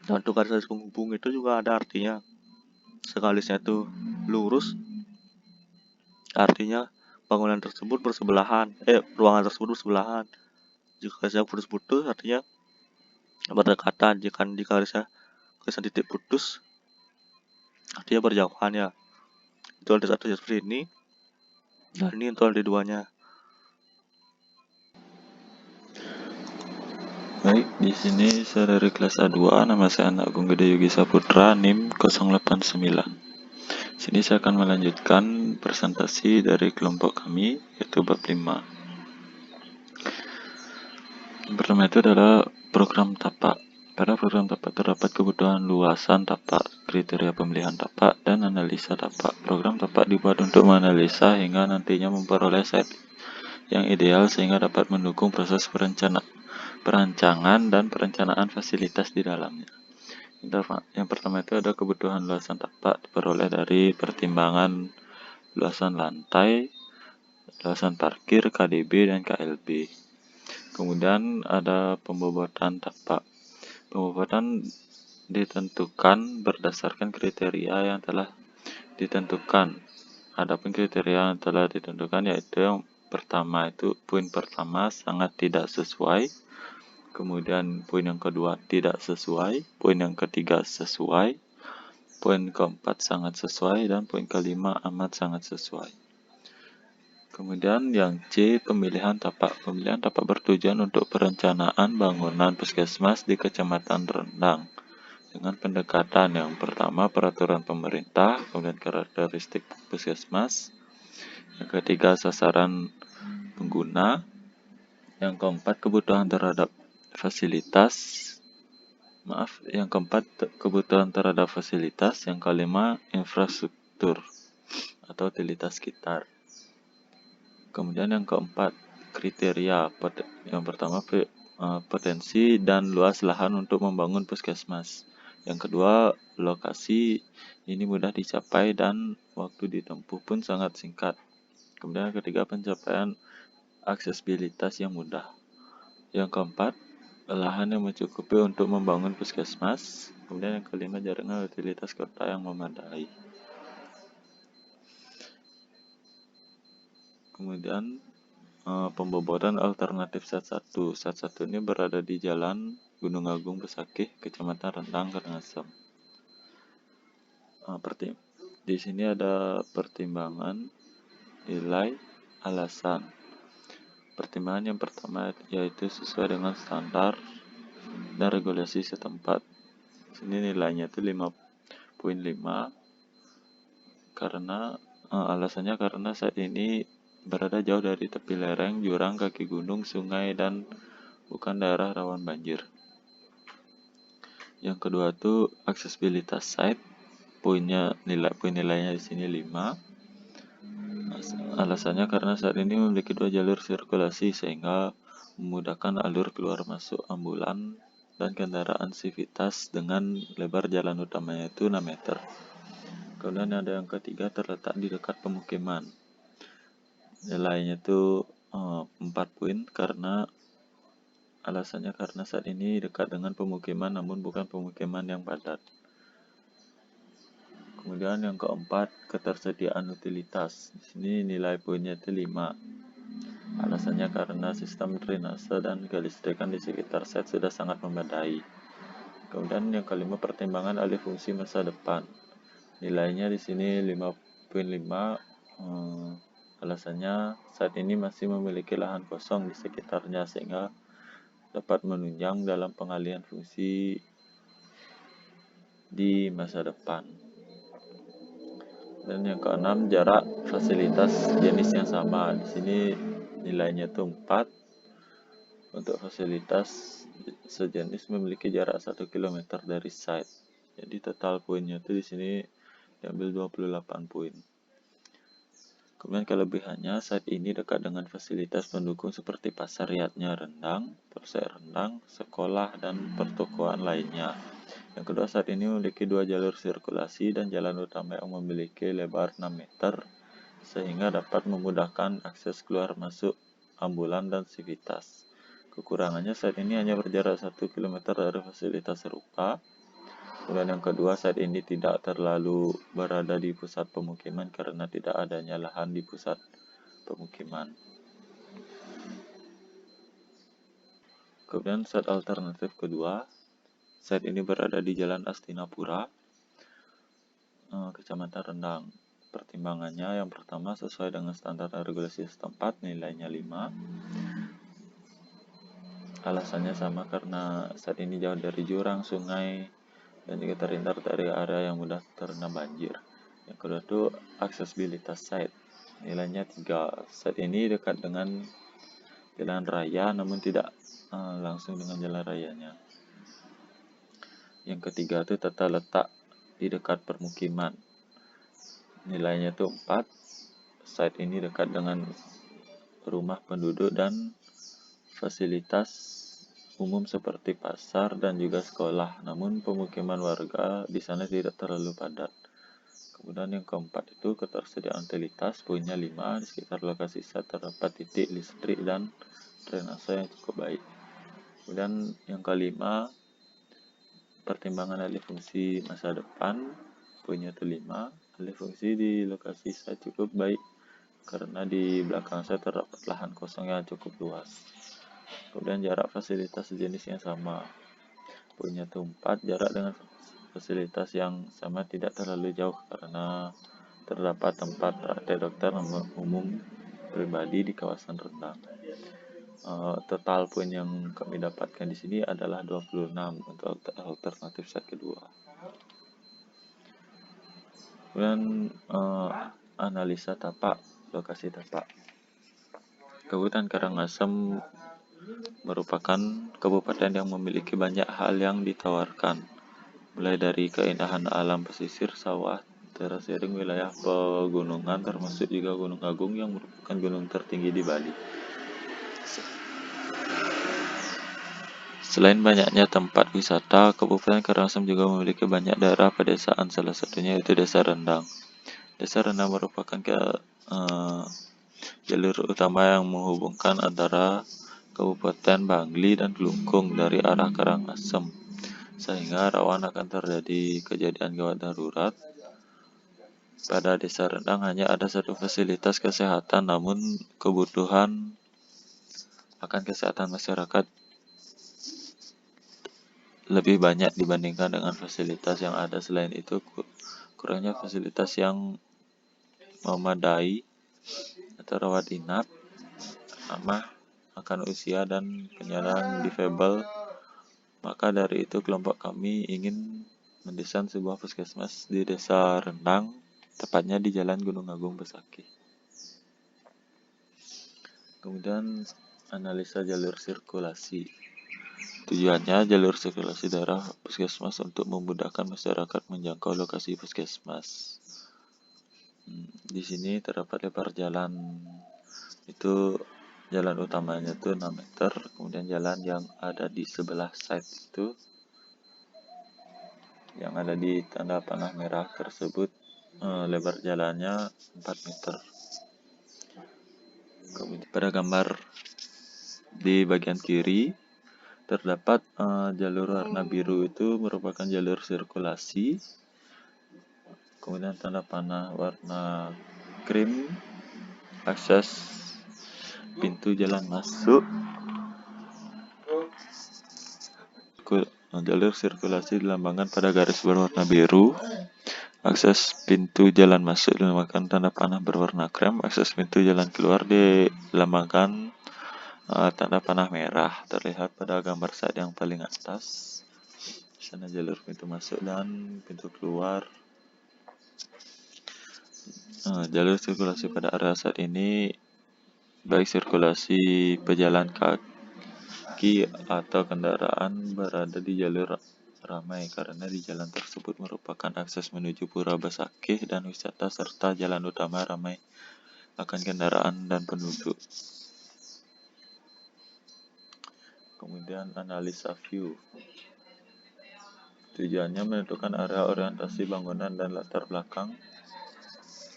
Dan untuk garis penghubung itu juga ada artinya. Segalisnya itu lurus artinya bangunan tersebut bersebelahan, ruangan tersebut bersebelahan. Jika garisnya putus-putus artinya berdekatan. Jika garisnya titik putus artinya berjauhan ya. Itu lantai satu seperti ini, dan ini untuk lantai 2-nya. Baik, di sini saya dari kelas A2, nama saya Anak Agung Gede Yogi Saputra, NIM 089. Sini saya akan melanjutkan presentasi dari kelompok kami, yaitu bab 5. Yang pertama itu adalah program tapak. Pada program tapak terdapat kebutuhan luasan tapak, kriteria pemilihan tapak, dan analisa tapak. Program tapak dibuat untuk menganalisa hingga nantinya memperoleh site yang ideal sehingga dapat mendukung proses perancangan dan perencanaan fasilitas di dalamnya. Yang pertama itu ada kebutuhan luasan tapak diperoleh dari pertimbangan luasan lantai, luasan parkir, KDB, dan KLB. Kemudian ada pembobotan tapak. Pembobotan ditentukan berdasarkan kriteria yang telah ditentukan. Adapun kriteria yang telah ditentukan yaitu yang pertama itu poin pertama sangat tidak sesuai, kemudian poin yang kedua tidak sesuai, poin yang ketiga sesuai, poin keempat sangat sesuai, dan poin kelima amat sangat sesuai. Kemudian yang C, pemilihan tapak. Pemilihan tapak bertujuan untuk perencanaan bangunan puskesmas di Kecamatan Rendang dengan pendekatan yang pertama peraturan pemerintah, kemudian karakteristik puskesmas, yang ketiga sasaran pengguna, yang keempat kebutuhan terhadap fasilitas, yang kelima infrastruktur atau utilitas sekitar. Kemudian yang keempat kriteria. Yang pertama potensi dan luas lahan untuk membangun puskesmas. Yang kedua lokasi ini mudah dicapai dan waktu ditempuh pun sangat singkat. Kemudian yang ketiga pencapaian aksesibilitas yang mudah. Yang keempat lahan yang mencukupi untuk membangun puskesmas. Kemudian yang kelima jaringan utilitas kota yang memadai. Kemudian pembobotan alternatif SAT 1. SAT 1 ini berada di Jalan Gunung Agung Besakih, Kecamatan Rendang, Karangasem. Di sini ada pertimbangan, nilai, alasan. Pertimbangan yang pertama yaitu sesuai dengan standar dan regulasi setempat. Sini nilainya itu 5.5 karena alasannya karena saat ini berada jauh dari tepi lereng, jurang, kaki gunung, sungai, dan bukan daerah rawan banjir. Yang kedua itu aksesibilitas site. Poin nilainya di sini 5. Alasannya karena saat ini memiliki 2 jalur sirkulasi sehingga memudahkan alur keluar masuk ambulan dan kendaraan sivitas dengan lebar jalan utamanya itu 6 meter. Kemudian ada yang ketiga terletak di dekat pemukiman. Nilainya itu 4 poin karena alasannya karena saat ini dekat dengan pemukiman namun bukan pemukiman yang padat. Kemudian yang keempat ketersediaan utilitas. Di sini nilai poinnya itu 5. Alasannya karena sistem drainase dan kelistrikan di sekitar site sudah sangat memadai. Kemudian yang kelima pertimbangan alih fungsi masa depan. Nilainya di sini 5.5. Alasannya saat ini masih memiliki lahan kosong di sekitarnya sehingga dapat menunjang dalam pengalihan fungsi di masa depan. Dan yang keenam jarak fasilitas jenis yang sama. Di sini nilainya itu 4. Untuk fasilitas sejenis memiliki jarak 1 km dari site. Jadi total poinnya itu di sini diambil 28 poin. Kemudian kelebihannya saat ini dekat dengan fasilitas pendukung seperti pasar Riyadnya Rendang, Polsek Rendang, sekolah, dan pertokoan lainnya. Yang kedua saat ini memiliki 2 jalur sirkulasi dan jalan utama yang memiliki lebar 6 meter sehingga dapat memudahkan akses keluar masuk ambulan dan sivitas. Kekurangannya saat ini hanya berjarak 1 km dari fasilitas serupa. Kemudian yang kedua saat ini tidak terlalu berada di pusat pemukiman karena tidak adanya lahan di pusat pemukiman. Kemudian site alternatif kedua, site ini berada di Jalan Astinapura, Kecamatan Rendang. Pertimbangannya yang pertama sesuai dengan standar dan regulasi setempat, nilainya 5. Alasannya sama karena saat ini jauh dari jurang, sungai, dan juga terhindar dari area yang mudah terendam banjir. Yang kedua itu aksesibilitas site. Nilainya 3. Site ini dekat dengan jalan raya namun tidak langsung dengan jalan rayanya. Yang ketiga itu tata letak di dekat permukiman. Nilainya itu 4. Site ini dekat dengan rumah penduduk dan fasilitas umum seperti pasar dan juga sekolah. Namun pemukiman warga di sana tidak terlalu padat. Kemudian yang keempat itu ketersediaan utilitas, poinnya 5. Di sekitar lokasi site terdapat titik listrik dan drainase yang cukup baik. Kemudian yang kelima, pertimbangan alih fungsi masa depan, poinnya itu 5. Alih fungsi di lokasi site cukup baik karena di belakang site terdapat lahan kosong yang cukup luas. Kemudian jarak fasilitas sejenis yang sama, poinnya itu 4. Jarak dengan fasilitas yang sama tidak terlalu jauh karena terdapat tempat praktek dokter umum pribadi di kawasan Rendang. Total poin yang kami dapatkan di sini adalah 26 untuk alternatif set kedua. Kemudian analisa tapak, lokasi tapak. Kabupaten Karangasem merupakan kabupaten yang memiliki banyak hal yang ditawarkan, mulai dari keindahan alam pesisir, sawah, terasering wilayah pegunungan, termasuk juga Gunung Agung yang merupakan gunung tertinggi di Bali. Selain banyaknya tempat wisata, Kabupaten Karangasem juga memiliki banyak daerah pedesaan, salah satunya yaitu Desa Rendang. Desa Rendang merupakan jalur utama yang menghubungkan antara Kabupaten Bangli dan Kelungkung dari arah Karangasem, sehingga rawan akan terjadi kejadian gawat darurat. Pada Desa Rendang hanya ada satu fasilitas kesehatan, namun kebutuhan akan kesehatan masyarakat lebih banyak dibandingkan dengan fasilitas yang ada. Selain itu, kurangnya fasilitas yang memadai atau rawat inap, ramah akan usia dan penyandang difabel. Maka dari itu kelompok kami ingin mendesain sebuah puskesmas di Desa Rendang, tepatnya di Jalan Gunung Agung Besakih. Kemudian analisa jalur sirkulasi. Tujuannya jalur sirkulasi daerah puskesmas untuk memudahkan masyarakat menjangkau lokasi puskesmas. Di sini terdapat lebar jalan, itu jalan utamanya itu 6 meter, kemudian jalan yang ada di sebelah site itu yang ada di tanda panah merah tersebut lebar jalannya 4 meter. Kemudian pada gambar di bagian kiri terdapat jalur warna biru, itu merupakan jalur sirkulasi. Kemudian tanda panah warna krim akses pintu jalan masuk. Jalur sirkulasi dilambangkan pada garis berwarna biru. Akses pintu jalan masuk dilambangkan tanda panah berwarna krem. Akses pintu jalan keluar dilambangkan tanda panah merah, terlihat pada gambar saat yang paling atas. Di sana jalur pintu masuk dan pintu keluar. Jalur sirkulasi pada area saat ini baik sirkulasi pejalan kaki atau kendaraan berada di jalur ramai karena di jalan tersebut merupakan akses menuju Pura Besakih dan wisata, serta jalan utama ramai akan kendaraan dan penduduk. Kemudian analisa view. Tujuannya menentukan area orientasi bangunan dan latar belakang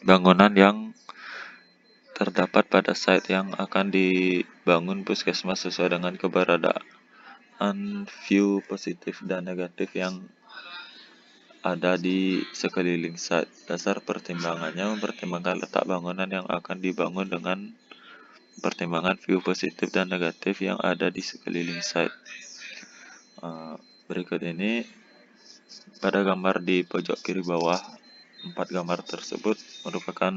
bangunan yang terdapat pada site yang akan dibangun puskesmas sesuai dengan keberadaan view positif dan negatif yang ada di sekeliling site. Dasar pertimbangannya mempertimbangkan letak bangunan yang akan dibangun dengan pertimbangan view positif dan negatif yang ada di sekeliling site. Berikut ini pada gambar di pojok kiri bawah, 4 gambar tersebut merupakan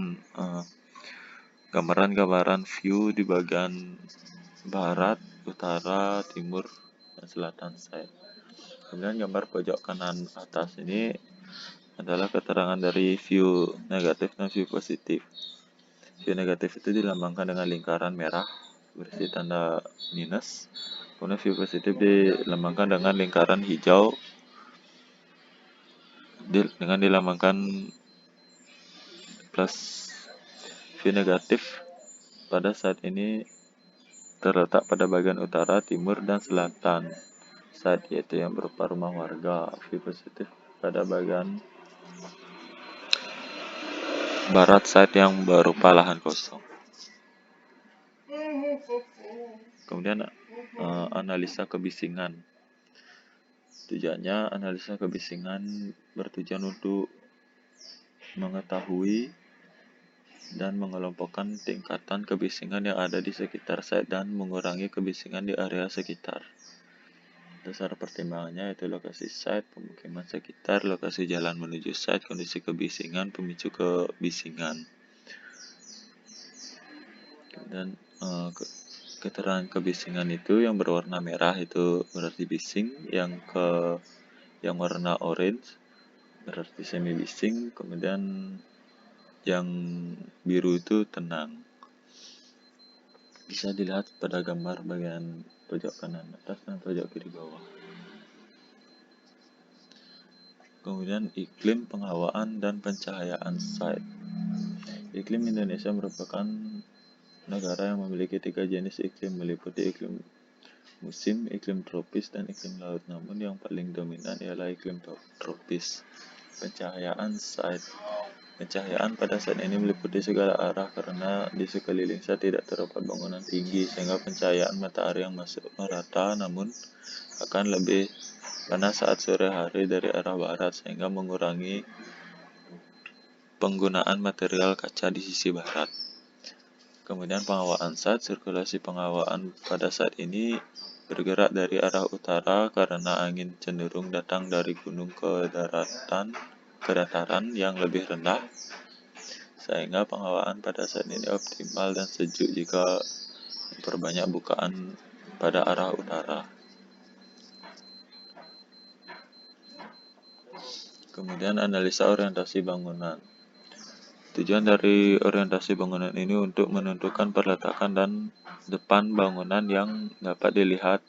gambaran-gambaran view di bagian barat, utara, timur, dan selatan site. Kemudian gambar pojok kanan atas ini adalah keterangan dari view negatif dan view positif. View negatif itu dilambangkan dengan lingkaran merah berisi tanda minus. Kemudian view positif dilambangkan dengan lingkaran hijau dengan dilambangkan plus. View negatif pada saat ini terletak pada bagian utara, timur, dan selatan saat yaitu yang berupa rumah warga. View positif pada bagian barat site yang berupa lahan kosong. Kemudian analisa kebisingan. Tujuannya analisa kebisingan bertujuan untuk mengetahui dan mengelompokkan tingkatan kebisingan yang ada di sekitar site dan mengurangi kebisingan di area sekitar. Dasar pertimbangannya yaitu lokasi site, pemukiman sekitar, lokasi jalan menuju site, kondisi kebisingan, pemicu kebisingan. Dan keterangan kebisingan itu yang berwarna merah itu berarti bising, yang warna orange berarti semi bising, kemudian yang biru itu tenang. Bisa dilihat pada gambar bagian pojok kanan atas dan pojok kiri bawah. Kemudian iklim, penghawaan, dan pencahayaan site. Iklim Indonesia merupakan negara yang memiliki 3 jenis iklim, meliputi iklim musim, iklim tropis, dan iklim laut. Namun yang paling dominan ialah iklim tropis. Pencahayaan site. Pencahayaan pada site ini meliputi segala arah karena di sekeliling site tidak terdapat bangunan tinggi, sehingga pencahayaan matahari yang masuk merata, namun akan lebih panas saat sore hari dari arah barat, sehingga mengurangi penggunaan material kaca di sisi barat. Kemudian penghawaan site. Sirkulasi penghawaan pada site ini bergerak dari arah utara karena angin cenderung datang dari gunung ke dataran yang lebih rendah, sehingga penghawaan pada site ini optimal dan sejuk jika memperbanyak bukaan pada arah utara. Kemudian analisa orientasi bangunan. Tujuan dari orientasi bangunan ini untuk menentukan perletakan dan depan bangunan yang dapat dilihat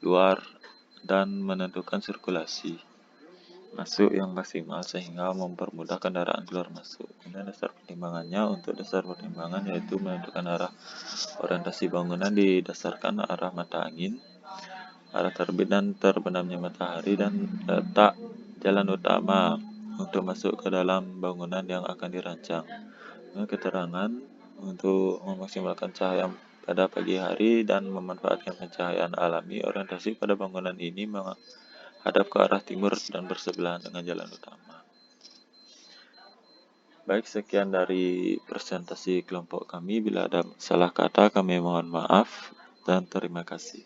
luar dan menentukan sirkulasi masuk yang maksimal sehingga mempermudah kendaraan keluar masuk. Kemudian dasar pertimbangannya, untuk dasar pertimbangan yaitu menentukan arah orientasi bangunan didasarkan arah mata angin, arah terbit dan terbenamnya matahari, dan letak jalan utama untuk masuk ke dalam bangunan yang akan dirancang. Keterangan untuk memaksimalkan cahaya pada pagi hari dan memanfaatkan pencahayaan alami. Orientasi pada bangunan ini menghadap ke arah timur dan bersebelahan dengan jalan utama. Baik, sekian dari presentasi kelompok kami. Bila ada salah kata, kami mohon maaf dan terima kasih.